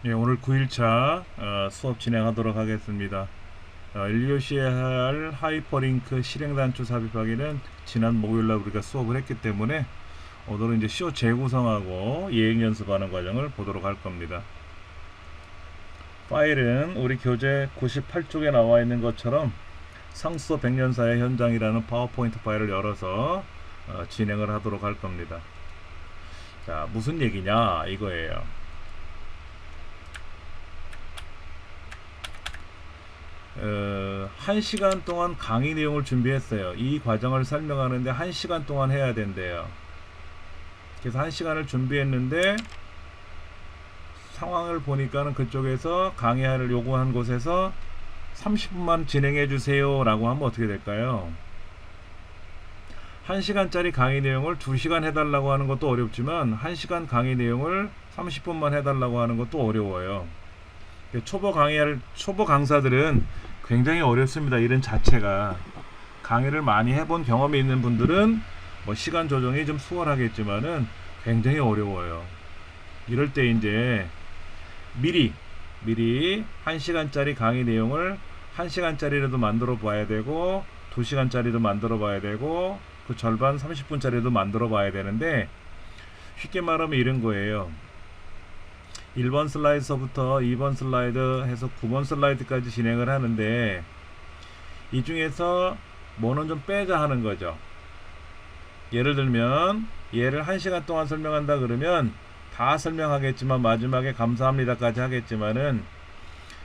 예, 오늘 9일차 수업 진행하도록 하겠습니다. 1교시에 할 하이퍼링크 실행단추 삽입하기는 지난 목요일날 우리가 수업을 했기 때문에 오늘은 이제 쇼 재구성하고 예행 연습하는 과정을 보도록 할 겁니다. 파일은 우리 교재 98쪽에 나와 있는 것처럼 상수도 백년사의 현장이라는 파워포인트 파일을 열어서 진행을 하도록 할 겁니다. 자, 무슨 얘기냐 이거예요. 1시간 동안 강의 내용을 준비했어요. 이 과정을 설명하는데 1시간 동안 해야 된대요. 그래서 1시간을 준비했는데 상황을 보니까는 그쪽에서 강의를 요구한 곳에서 30분만 진행해 주세요 라고 하면 어떻게 될까요? 1시간짜리 강의 내용을 2시간 해달라고 하는 것도 어렵지만 1시간 강의 내용을 30분만 해달라고 하는 것도 어려워요. 초보 강사들은 굉장히 어렵습니다. 이런 자체가. 강의를 많이 해본 경험이 있는 분들은 뭐 시간 조정이 좀 수월하겠지만은 굉장히 어려워요. 이럴 때 이제 미리 1시간짜리 강의 내용을 1시간짜리라도 만들어 봐야 되고 2시간짜리도 만들어 봐야 되고 그 절반 30분짜리도 만들어 봐야 되는데, 쉽게 말하면 이런 거예요. 1번 슬라이드서부터 2번 슬라이드 해서 9번 슬라이드까지 진행을 하는데 이 중에서 뭐는 좀 빼자 하는 거죠. 예를 들면 얘를 1시간 동안 설명한다 그러면 다 설명하겠지만 마지막에 감사합니다까지 하겠지만은,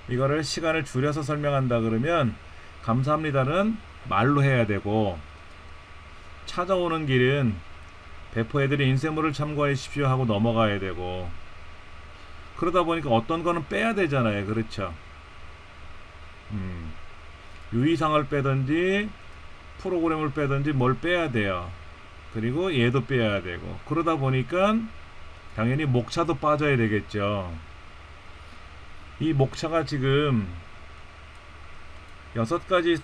이거를 시간을 줄여서 설명한다 그러면 감사합니다는 말로 해야 되고 찾아오는 길은 배포해드린 인쇄물을 참고하십시오 하고 넘어가야 되고, 그러다 보니까 어떤 거는 빼야 되잖아요. 그렇죠? 유의사항을 빼든지 프로그램을 빼든지 뭘 빼야 돼요. 그리고 얘도 빼야 되고, 그러다 보니까 당연히 목차도 빠져야 되겠죠. 이 목차가 지금 6가지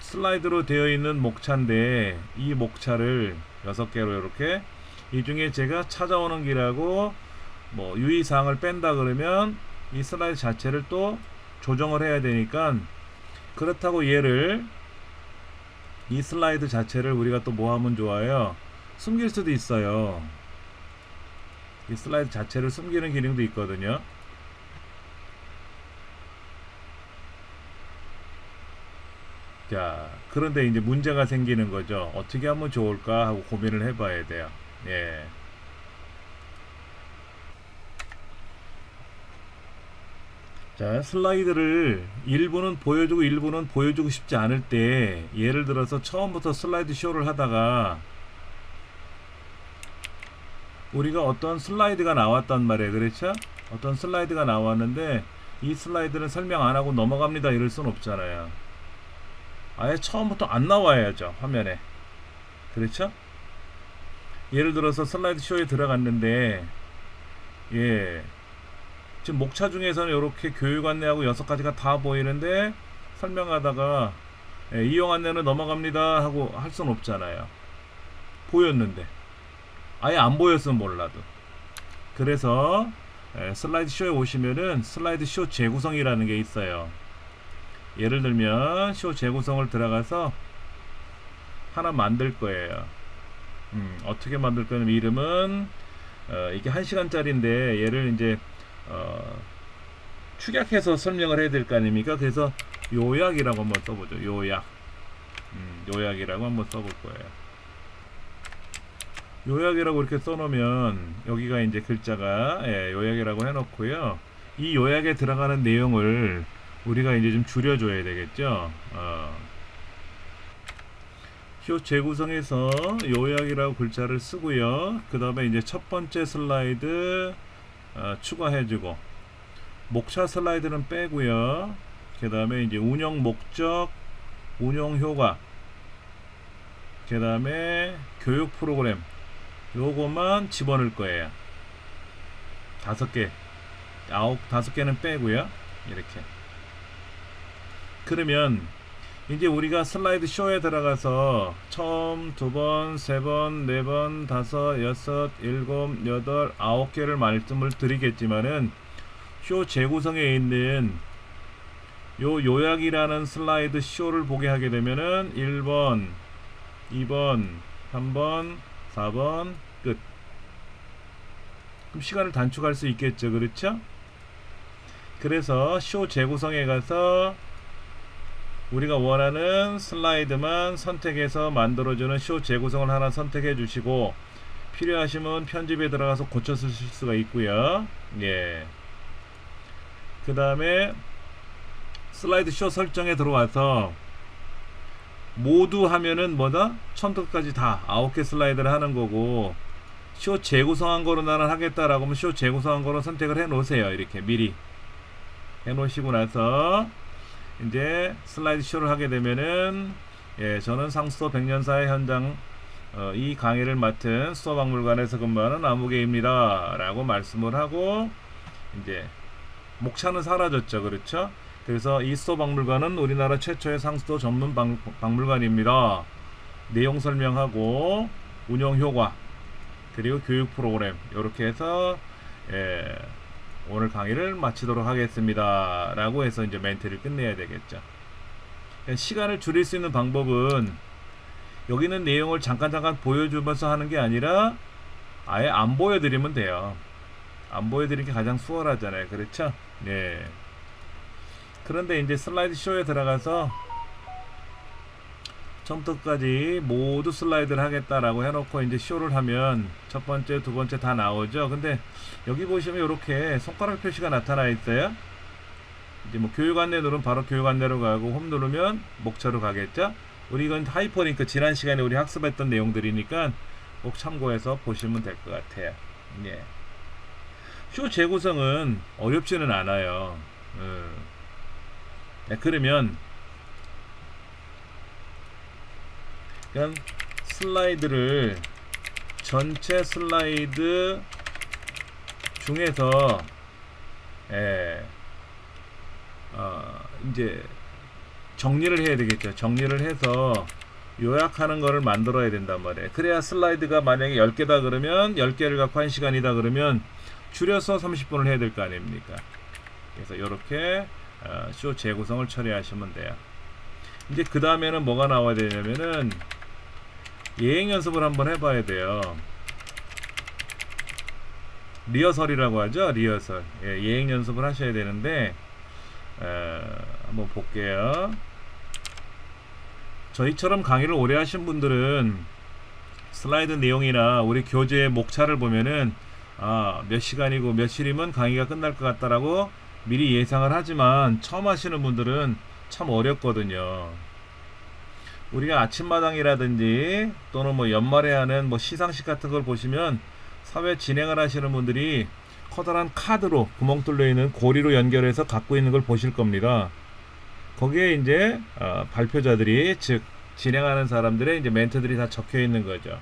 슬라이드로 되어 있는 목차인데, 이 목차를 6개로 이렇게, 이 중에 제가 찾아오는 길하고 뭐 유의사항을 뺀다 그러면 이 슬라이드 자체를 또 조정을 해야 되니까, 그렇다고 이 슬라이드 자체를 우리가 또 뭐 하면 좋아요? 숨길 수도 있어요. 이 슬라이드 자체를 숨기는 기능도 있거든요. 자, 그런데 이제 문제가 생기는 거죠. 어떻게 하면 좋을까 하고 고민을 해봐야 돼요. 예. 자, 슬라이드를 일부는 보여주고 일부는 보여주고 싶지 않을 때, 예를 들어서 처음부터 슬라이드 쇼를 하다가 우리가 어떤 슬라이드가 나왔단 말이에요. 그렇죠? 어떤 슬라이드가 나왔는데 이 슬라이드는 설명 안 하고 넘어갑니다 이럴 순 없잖아요. 아예 처음부터 안 나와야죠, 화면에. 그렇죠? 예를 들어서 슬라이드 쇼에 들어갔는데, 예, 지금 목차 중에서는 이렇게 교육 안내하고 6가지가 다 보이는데 설명하다가 이용 안내는 넘어갑니다 하고 할 순 없잖아요. 보였는데. 아예 안 보였으면 몰라도. 그래서 슬라이드 쇼에 오시면은 슬라이드 쇼 재구성이라는 게 있어요. 예를 들면 쇼 재구성을 들어가서 하나 만들 거예요. 어떻게 만들 거냐면, 이름은 이게 1시간짜리인데 얘를 이제 축약해서 설명을 해야 될 거 아닙니까? 그래서 요약이라고 한번 써보죠. 요약이라고 한번 써볼 거예요. 요약이라고 이렇게 써놓으면 여기가 이제 글자가 요약이라고 해놓고요. 이 요약에 들어가는 내용을 우리가 이제 좀 줄여줘야 되겠죠. 쇼 재구성에서 요약이라고 글자를 쓰고요. 그 다음에 이제 첫 번째 슬라이드 추가해주고, 목차 슬라이드는 빼고요. 그 다음에 이제 운영 목적, 운영 효과, 그 다음에 교육 프로그램, 요거만 집어넣을 거예요. 5개, 5개는 빼고요. 이렇게. 그러면 이제 우리가 슬라이드 쇼에 들어가서 처음 2번, 3번, 4번, 5, 6, 7, 8, 9개를 말씀을 드리겠지만은, 쇼 재구성에 있는 요 요약이라는 슬라이드 쇼를 보게 하게 되면은 1번, 2번, 3번, 4번 끝. 그럼 시간을 단축할 수 있겠죠. 그렇죠? 그래서 쇼 재구성에 가서 우리가 원하는 슬라이드만 선택해서 만들어주는 쇼 재구성을 하나 선택해 주시고, 필요하시면 편집에 들어가서 고쳐 쓰실 수가 있고요. 예. 그 다음에 슬라이드 쇼 설정에 들어와서 모두 하면은 뭐다? 처음부터까지 다 9개 슬라이드를 하는 거고, 쇼 재구성한 거로 나는 하겠다라고 하면 쇼 재구성한 거로 선택을 해 놓으세요. 이렇게 미리 해 놓으시고 나서 이제 슬라이드 쇼를 하게 되면은, 예, 저는 상수도 백년사의 현장 이 강의를 맡은 수도박물관에서 근무하는 아무개입니다 라고 말씀을 하고, 이제 목차는 사라졌죠. 그렇죠? 그래서 이 수도박물관은 우리나라 최초의 상수도 전문 박물관입니다. 내용 설명하고 운영 효과 그리고 교육 프로그램 이렇게 해서, 예, 오늘 강의를 마치도록 하겠습니다 라고 해서 이제 멘트를 끝내야 되겠죠. 시간을 줄일 수 있는 방법은 여기 있는 내용을 잠깐 보여주면서 하는 게 아니라 아예 안 보여드리면 돼요. 안 보여드리는 게 가장 수월하잖아요. 그렇죠? 네. 그런데 이제 슬라이드 쇼에 들어가서 처음부터까지 모두 슬라이드를 하겠다라고 해놓고 이제 쇼를 하면 첫 번째, 두 번째 다 나오죠. 근데 여기 보시면 이렇게 손가락 표시가 나타나 있어요. 이제 뭐 교육 안내 누르면 바로 교육 안내로 가고, 홈 누르면 목차로 가겠죠. 우리 이건 하이퍼링크, 지난 시간에 우리 학습했던 내용들이니까 꼭 참고해서 보시면 될 것 같아요. 예. 쇼 재구성은 어렵지는 않아요. 네, 그러면 그냥 슬라이드를 전체 슬라이드 중에서, 예, 이제 정리를 해야 되겠죠. 정리를 해서 요약하는 거를 만들어야 된단 말이에요. 그래야 슬라이드가 만약에 10개다 그러면 10개를 갖고 1시간이다 그러면 줄여서 30분을 해야 될 거 아닙니까? 그래서 이렇게 쇼 재구성을 처리하시면 돼요. 이제 그 다음에는 뭐가 나와야 되냐면은 예행 연습을 한번 해봐야 돼요. 리허설이라고 하죠. 리허설. 예, 예행 연습을 하셔야 되는데, 한번 볼게요. 저희처럼 강의를 오래 하신 분들은 슬라이드 내용이나 우리 교재의 목차를 보면은 몇 시간이고 며칠이면 강의가 끝날 것 같다라고 미리 예상을 하지만, 처음 하시는 분들은 참 어렵거든요. 우리가 아침마당이라든지 또는 뭐 연말에 하는 뭐 시상식 같은 걸 보시면 사회 진행을 하시는 분들이 커다란 카드로 구멍 뚫려 있는 고리로 연결해서 갖고 있는 걸 보실 겁니다. 거기에 이제 발표자들이, 즉 진행하는 사람들의 이제 멘트들이 다 적혀 있는 거죠.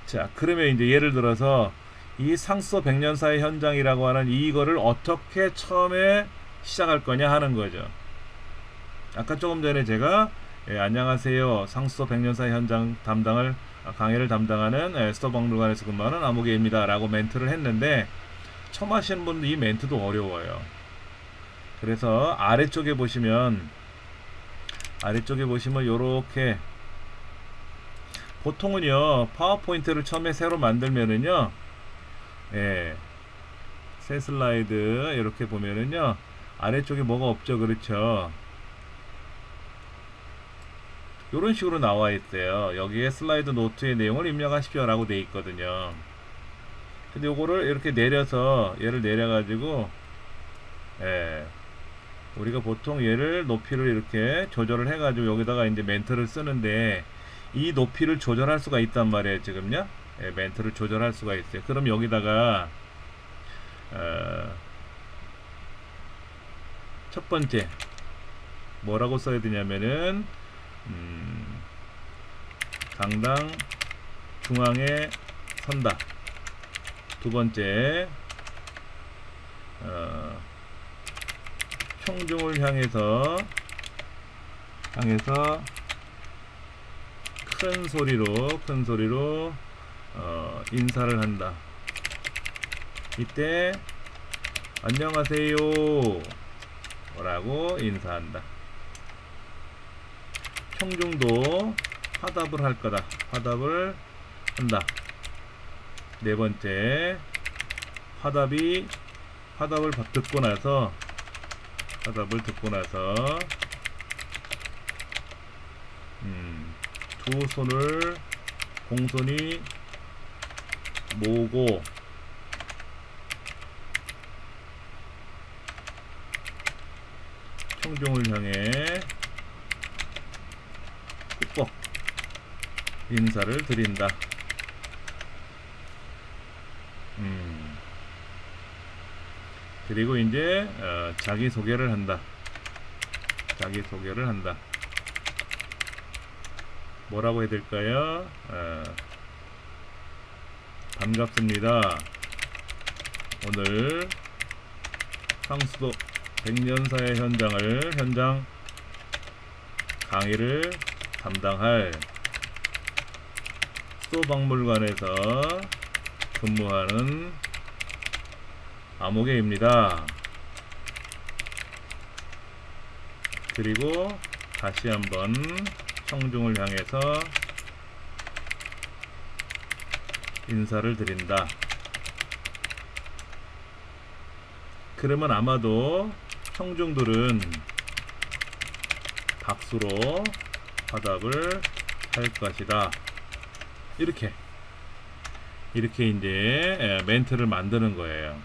자, 그러면 이제 예를 들어서 이 상수도 백년사의 현장이라고 하는 이거를 어떻게 처음에 시작할 거냐 하는 거죠. 아까 조금 전에 제가, 예, 안녕하세요, 상수도 백년사의 현장 담당을 강의를 담당하는 수도박물관에서 근무하는 아무개입니다 라고 멘트를 했는데, 처음 하시는 분들 이 멘트도 어려워요. 그래서 아래쪽에 보시면 요렇게, 보통은요 파워포인트를 처음에 새로 만들면은요, 예, 새 슬라이드 이렇게 보면은요 아래쪽에 뭐가 없죠. 그렇죠? 이런 식으로 나와 있어요. 여기에 슬라이드 노트의 내용을 입력하십시오 라고 돼 있거든요. 근데 요거를 이렇게 내려서, 얘를 내려가지고, 예, 우리가 보통 얘를 높이를 이렇게 조절을 해가지고 여기다가 이제 멘트를 쓰는데, 이 높이를 조절할 수가 있단 말이에요. 지금요, 예, 멘트를 조절할 수가 있어요. 그럼 여기다가 첫 번째 뭐라고 써야 되냐면은, 당당 중앙에 선다. 두 번째, 청중을 향해서 큰 소리로 인사를 한다. 이때 안녕하세요 라고 인사한다. 청중도 화답을 할 거다. 화답을 한다. 네 번째, 화답을 듣고 나서 두 손을 공손히 모으고 청중을 향해 꾹 인사를 드린다. 그리고 이제 자기소개를 한다. 뭐라고 해야 될까요? 반갑습니다. 오늘 상수도 백년사의 현장 강의를 담당할 수도박물관에서 근무하는 아무개입니다. 그리고 다시 한번 청중을 향해서 인사를 드린다. 그러면 아마도 청중들은 박수로 화답을 할 것이다. 이렇게 이제 멘트를 만드는 거예요.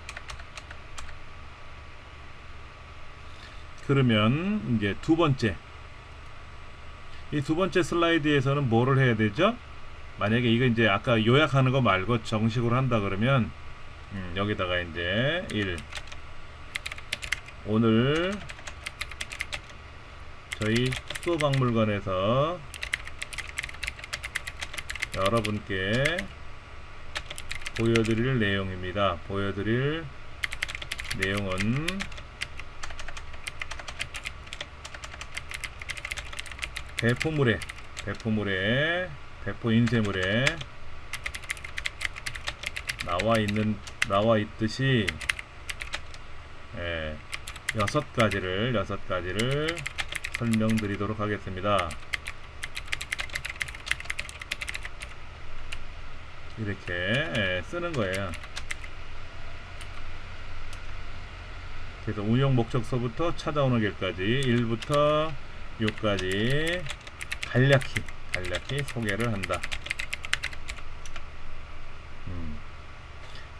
그러면 이제 이 두 번째 슬라이드에서는 뭐를 해야 되죠? 만약에 이거 이제 아까 요약하는 거 말고 정식으로 한다 그러면 여기다가 이제 1. 오늘 저희 수도박물관에서 여러분께 보여드릴 내용입니다. 보여드릴 내용은 배포 인쇄물에 나와 있듯이 6가지를 설명드리도록 하겠습니다. 이렇게 쓰는 거예요. 그래서 운영 목적서부터 찾아오는 길까지 1부터 6까지 간략히 소개를 한다.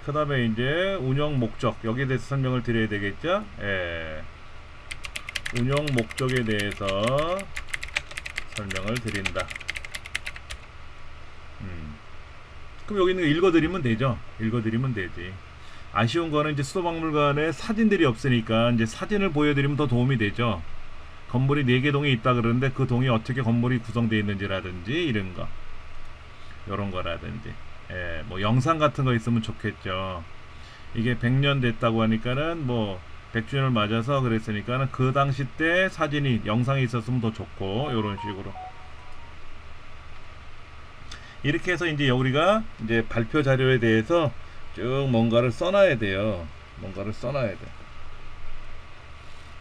그 다음에 이제 운영 목적, 여기에 대해서 설명을 드려야 되겠죠? 운영 목적에 대해서 설명을 드린다. 그럼 여기 있는 거 읽어드리면 되지. 아쉬운 거는 이제 수도박물관에 사진들이 없으니까 이제 사진을 보여드리면 더 도움이 되죠. 건물이 4개 동이 있다 그러는데 그 동이 어떻게 건물이 구성되어 있는지라든지 이런 거, 요런 거라든지, 뭐 영상 같은 거 있으면 좋겠죠. 이게 100년 됐다고 하니까는 뭐 100주년을 맞아서 그랬으니까는 그 당시 때 사진이, 영상이 있었으면 더 좋고, 요런 식으로. 이렇게 해서 이제 우리가 이제 발표 자료에 대해서 쭉 뭔가를 써놔야 돼요.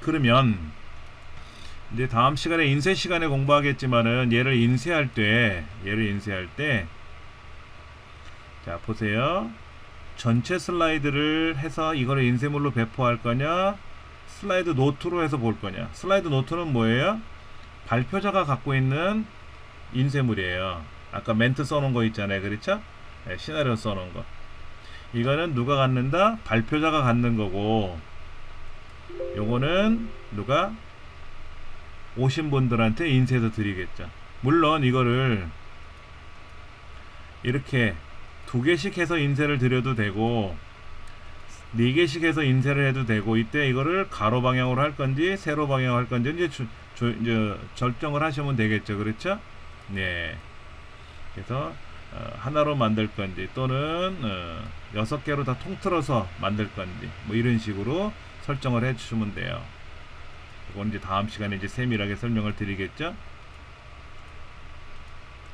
그러면 이제 다음 시간에 인쇄 시간에 공부하겠지만은 얘를 인쇄할 때 자 보세요. 전체 슬라이드를 해서 이거를 인쇄물로 배포할 거냐, 슬라이드 노트로 해서 볼 거냐. 슬라이드 노트는 뭐예요? 발표자가 갖고 있는 인쇄물이에요. 아까 멘트 써놓은 거 있잖아요, 그렇죠? 시나리오 써놓은 거. 이거는 누가 갖는다? 발표자가 갖는 거고, 요거는 누가 오신 분들한테 인쇄해서 드리겠죠. 물론 이거를 이렇게 2개씩 해서 인쇄를 드려도 되고 4개씩 해서 인쇄를 해도 되고, 이때 이거를 가로 방향으로 할 건지 세로 방향으로 할 건지 이제 결정을 하시면 되겠죠. 그렇죠? 네. 그래서 하나로 만들 건지 또는 6개로 다 통틀어서 만들 건지 뭐 이런 식으로 설정을 해 주시면 돼요. 이건 이제 다음 시간에 이제 세밀하게 설명을 드리겠죠.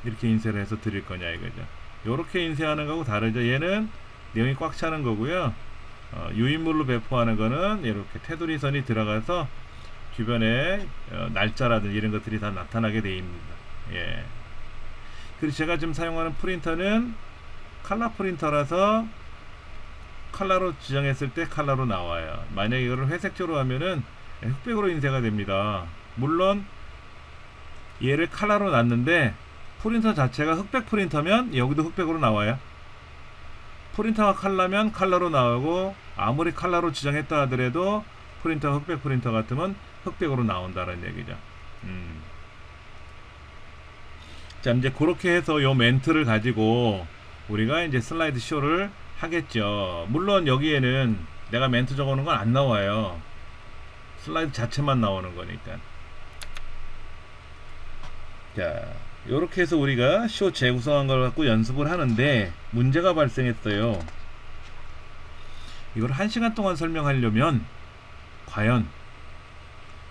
이렇게 인쇄를 해서 드릴 거냐 이거죠. 요렇게 인쇄하는 거하고 다르죠. 얘는 내용이 꽉 차는 거고요. 유인물로 배포하는 거는 이렇게 테두리 선이 들어가서 주변에 날짜라든지 이런 것들이 다 나타나게 되어 있습니다. 예. 그리고 제가 지금 사용하는 프린터는 칼라 프린터라서 칼라로 지정했을 때 칼라로 나와요. 만약에 이거를 회색조로 하면은 흑백으로 인쇄가 됩니다. 물론 얘를 칼라로 놨는데 프린터 자체가 흑백 프린터면 여기도 흑백으로 나와요. 프린터가 칼라면 칼라로 나오고, 아무리 칼라로 지정했다 하더라도 프린터가 흑백 프린터 같으면 흑백으로 나온다는 얘기죠. 자, 이제 그렇게 해서 요 멘트를 가지고 우리가 이제 슬라이드 쇼를 하겠죠. 물론 여기에는 내가 멘트 적어놓은 건 안 나와요. 슬라이드 자체만 나오는 거니까. 자, 요렇게 해서 우리가 쇼 재구성한 걸 갖고 연습을 하는데 문제가 발생했어요. 이걸 1시간 동안 설명하려면 과연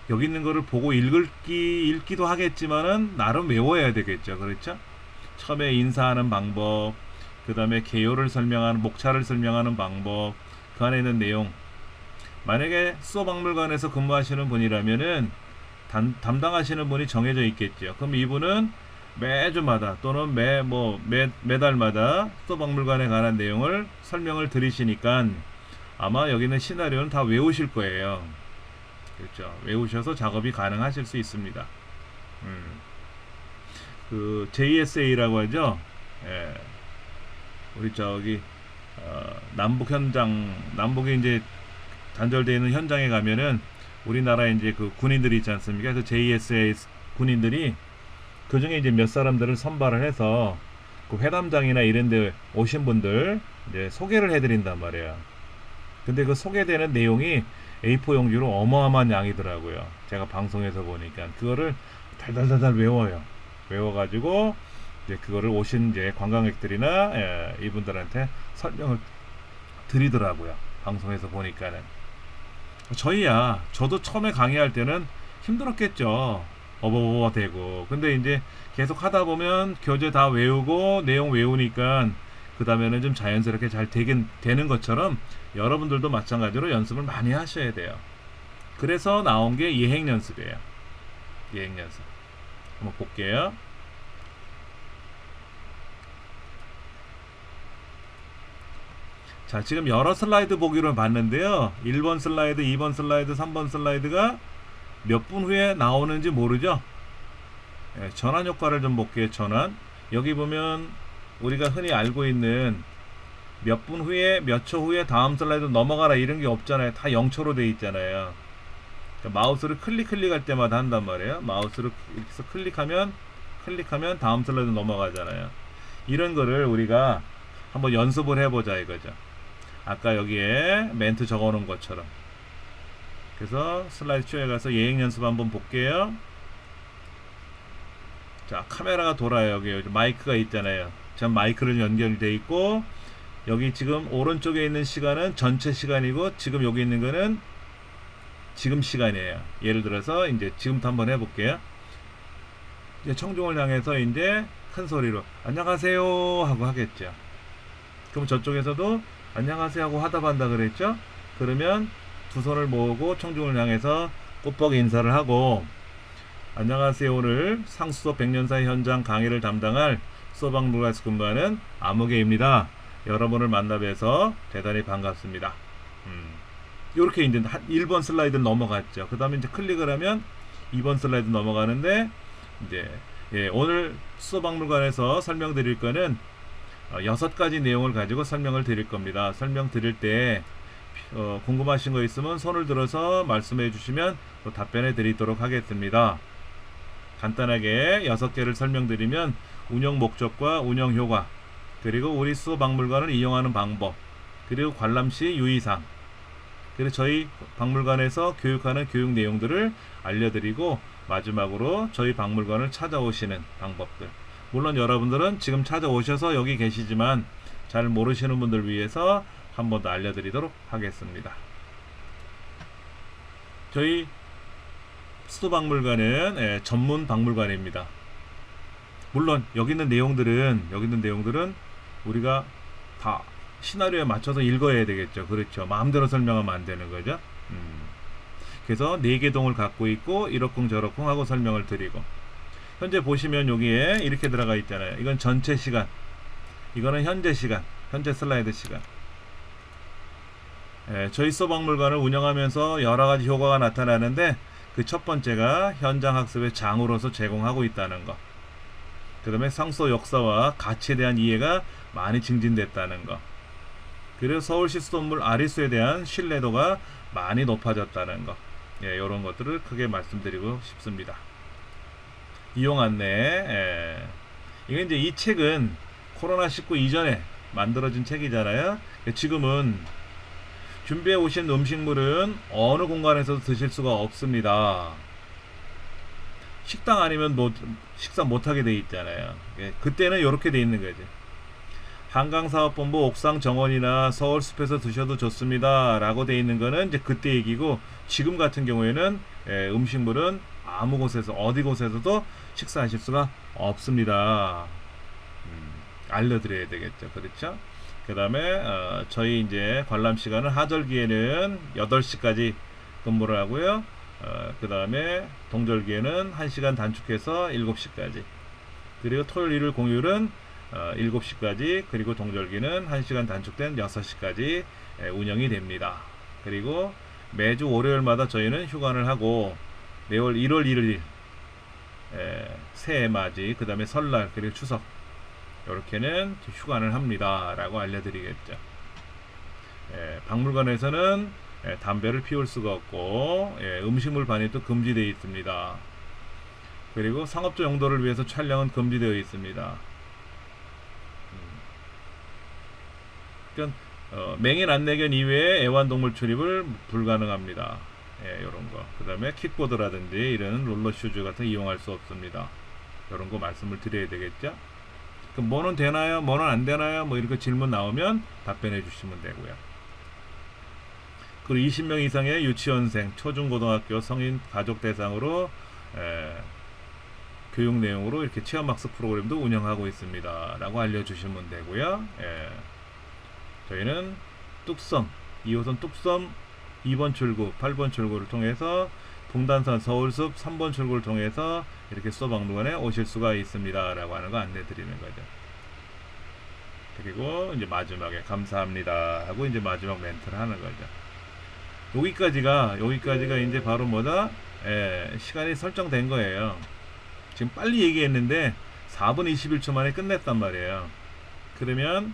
여기 있는 거를 보고 읽기도 하겠지만은 나름 외워야 되겠죠. 그렇죠? 처음에 인사하는 방법, 그 다음에 개요를 설명하는, 목차를 설명하는 방법, 그 안에 있는 내용. 만약에 수어박물관에서 근무하시는 분이라면은 담당하시는 분이 정해져 있겠죠. 그럼 이분은 매주마다 또는 매달마다 수어박물관에 관한 내용을 설명을 드리시니까 아마 여기는 시나리오는 다 외우실 거예요. 그렇죠. 외우셔서 작업이 가능하실 수 있습니다. 그 JSA라고 하죠. 예. 우리 저기 남북 현장, 남북에 이제 단절되어 있는 현장에 가면은 우리나라 이제 그 군인들이 있지 않습니까? 그 JSA 군인들이 그 중에 이제 몇 사람들을 선발을 해서 그 회담장이나 이런 데 오신 분들 이제 소개를 해드린단 말이에요. 근데 그 소개되는 내용이 A4 용지로 어마어마한 양이더라고요. 제가 방송에서 보니까 그거를 달달달달 외워요. 외워가지고 이제 그거를 오신 이제 관광객들이나 이분들한테 설명을 드리더라고요. 방송에서 보니까는. 저도 처음에 강의할 때는 힘들었겠죠. 어버버버 되고. 근데 이제 계속 하다 보면 교재 다 외우고 내용 외우니까 그 다음에는 좀 자연스럽게 잘 되는 것처럼 여러분들도 마찬가지로 연습을 많이 하셔야 돼요. 그래서 나온 게 예행 연습이에요. 예행 연습. 한번 볼게요. 자, 지금 여러 슬라이드 보기로 봤는데요. 1번 슬라이드, 2번 슬라이드, 3번 슬라이드가 몇 분 후에 나오는지 모르죠? 예, 전환 효과를 좀 볼게요. 전환. 여기 보면 우리가 흔히 알고 있는 몇 분 후에, 몇 초 후에 다음 슬라이드 넘어가라 이런 게 없잖아요. 다 0초로 돼 있잖아요. 그러니까 마우스를 클릭할 때마다 한단 말이에요. 마우스를 이렇게 클릭하면 다음 슬라이드 넘어가잖아요. 이런 거를 우리가 한번 연습을 해보자 이거죠. 아까 여기에 멘트 적어 놓은 것처럼. 그래서 슬라이드 쇼에 가서 예행 연습 한번 볼게요. 자, 카메라가 돌아요. 여기 마이크가 있잖아요. 지금 마이크를 연결되어 있고, 여기 지금 오른쪽에 있는 시간은 전체 시간이고, 지금 여기 있는 거는 지금 시간이에요. 예를 들어서 이제 지금부터 한번 해볼게요. 이제 청중을 향해서 이제 큰 소리로 안녕하세요 하고 하겠죠. 그럼 저쪽에서도 안녕하세요 하고 화답한다 그랬죠. 그러면 두 손을 모으고 청중을 향해서 꽃벅이 인사를 하고, 안녕하세요. 오늘 상수도 백년사의 현장 강의를 담당할 수어박물관에서 근무하는 아무개입니다. 여러분을 만나 뵈서 대단히 반갑습니다. 이렇게 이제 1번 슬라이드 넘어갔죠. 그 다음에 이제 클릭을 하면 2번 슬라이드 넘어가는데, 이제 오늘 수어박물관에서 설명드릴 거는 6가지 내용을 가지고 설명을 드릴 겁니다. 설명 드릴 때 궁금하신 거 있으면 손을 들어서 말씀해 주시면 또 답변해 드리도록 하겠습니다. 간단하게 6개를 설명드리면 운영 목적과 운영 효과, 그리고 우리 수어박물관을 이용하는 방법, 그리고 관람 시 유의사항, 그리고 저희 박물관에서 교육하는 교육 내용들을 알려드리고, 마지막으로 저희 박물관을 찾아오시는 방법들. 물론 여러분들은 지금 찾아오셔서 여기 계시지만 잘 모르시는 분들 위해서 한 번 더 알려드리도록 하겠습니다. 저희 수도박물관은 전문 박물관입니다. 물론 여기 있는 내용들은 우리가 다 시나리오에 맞춰서 읽어야 되겠죠. 그렇죠. 마음대로 설명하면 안 되는 거죠. 그래서 4개 동을 갖고 있고 이러쿵 저러쿵 하고 설명을 드리고, 현재 보시면 여기에 이렇게 들어가 있잖아요. 이건 전체 시간, 이거는 현재 시간, 현재 슬라이드 시간. 저희 수박물관을 운영하면서 여러가지 효과가 나타나는데, 그 첫 번째가 현장 학습의 장으로서 제공하고 있다는 거, 그 다음에 상소 역사와 가치에 대한 이해가 많이 증진됐다는 거, 그리고 서울시 수돗물 아리수에 대한 신뢰도가 많이 높아졌다는 거, 이런 것들을 크게 말씀드리고 싶습니다. 이용 안내, 이게 이제 이 책은 코로나19 이전에 만들어진 책이잖아요. 지금은 준비해 오신 음식물은 어느 공간에서도 드실 수가 없습니다. 식당 아니면 뭐 식사 못하게 돼 있잖아요. 그때는 이렇게 돼 있는 거지. 한강사업본부 옥상 정원이나 서울숲에서 드셔도 좋습니다 라고 돼 있는 거는 이제 그때 얘기고, 지금 같은 경우에는 음식물은 아무 곳에서 어디 곳에서도 식사하실 수가 없습니다. 알려드려야 되겠죠. 그렇죠? 그 다음에 저희 이제 관람 시간은 하절기에는 8시까지 근무를 하고요. 그 다음에 동절기에는 1시간 단축해서 7시까지, 그리고 토요일 일요일 공휴일은 7시까지, 그리고 동절기는 1시간 단축된 6시까지 운영이 됩니다. 그리고 매주 월요일마다 저희는 휴관을 하고, 매월 1월 1일 새해 맞이, 그 다음에 설날, 그리고 추석, 이렇게는 휴관을 합니다 라고 알려드리겠죠. 박물관에서는 담배를 피울 수가 없고, 음식물 반입도 금지되어 있습니다. 그리고 상업적 용도를 위해서 촬영은 금지되어 있습니다. 그러니까 맹인 안내견 이외에 애완동물 출입을 불가능합니다. 이런 거. 그 다음에 킥보드라든지 이런 롤러슈즈 같은 거 이용할 수 없습니다. 이런 거 말씀을 드려야 되겠죠. 그럼 뭐는 되나요? 뭐는 안 되나요? 뭐 이렇게 질문 나오면 답변해 주시면 되고요. 그리고 20명 이상의 유치원생, 초중고등학교 성인 가족 대상으로 교육 내용으로 이렇게 체험학습 프로그램도 운영하고 있습니다 라고 알려주시면 되고요. 저희는 뚝섬 2호선 뚝섬 2번 출구 8번 출구를 통해서 동단선 서울숲 3번 출구를 통해서 이렇게 수도박물관에 오실 수가 있습니다 라고 하는 거 안내 드리는 거죠. 그리고 이제 마지막에 감사합니다 하고 이제 마지막 멘트를 하는 거죠. 여기까지가 이제 바로 뭐다? 시간이 설정된 거예요. 지금 빨리 얘기했는데 4분 21초 만에 끝냈단 말이에요. 그러면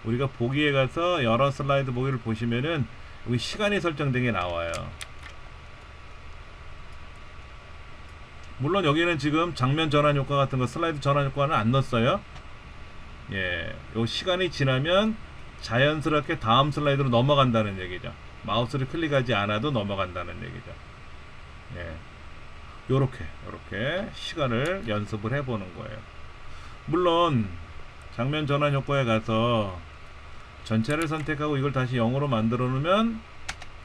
우리가 보기에 가서 여러 슬라이드 보기를 보시면은 여기 시간이 설정된 게 나와요. 물론 여기는 지금 장면 전환 효과 같은 거, 슬라이드 전환 효과는 안 넣었어요. 요 시간이 지나면 자연스럽게 다음 슬라이드로 넘어간다는 얘기죠. 마우스를 클릭하지 않아도 넘어간다는 얘기죠. 요렇게 시간을 연습을 해보는 거예요. 물론 장면 전환 효과에 가서 전체를 선택하고 이걸 다시 0으로 만들어 놓으면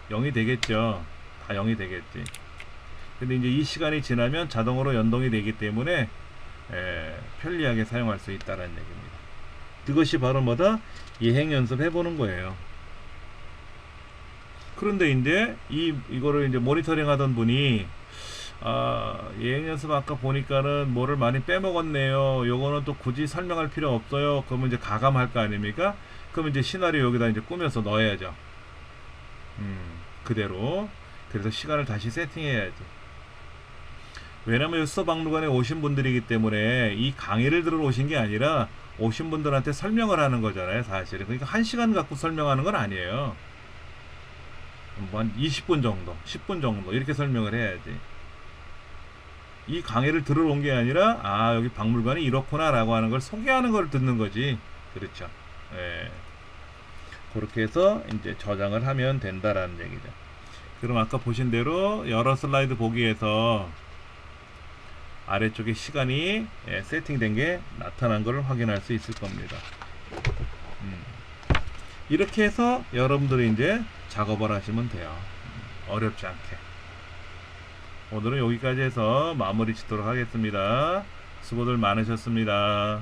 0이 되겠죠. 다 0이 되겠지. 근데 이제 이 시간이 지나면 자동으로 연동이 되기 때문에 편리하게 사용할 수 있다는 얘기입니다. 그것이 바로 뭐다? 예행 연습 해보는 거예요. 그런데 이제 이거를 이제 모니터링 하던 분이 예행 연습 아까 보니까는 뭐를 많이 빼먹었네요. 요거는 또 굳이 설명할 필요 없어요. 그러면 이제 가감할 거 아닙니까? 그럼 이제 시나리오 여기다 이제 꾸며서 넣어야죠. 그대로. 그래서 시간을 다시 세팅해야지. 왜냐면 수도박물관에 오신 분들이기 때문에 이 강의를 들으러 오신 게 아니라 오신 분들한테 설명을 하는 거잖아요, 사실은. 그러니까 1시간 갖고 설명하는 건 아니에요. 뭐 한 20분 정도, 10분 정도 이렇게 설명을 해야지. 이 강의를 들으러 온 게 아니라 여기 박물관이 이렇구나 라고 하는 걸 소개하는 걸 듣는 거지. 그렇죠. 그렇게 해서 이제 저장을 하면 된다라는 얘기죠. 그럼 아까 보신 대로 여러 슬라이드 보기에서 아래쪽에 시간이 세팅된 게 나타난 것을 확인할 수 있을 겁니다. 이렇게 해서 여러분들이 이제 작업을 하시면 돼요. 어렵지 않게. 오늘은 여기까지 해서 마무리 짓도록 하겠습니다. 수고들 많으셨습니다.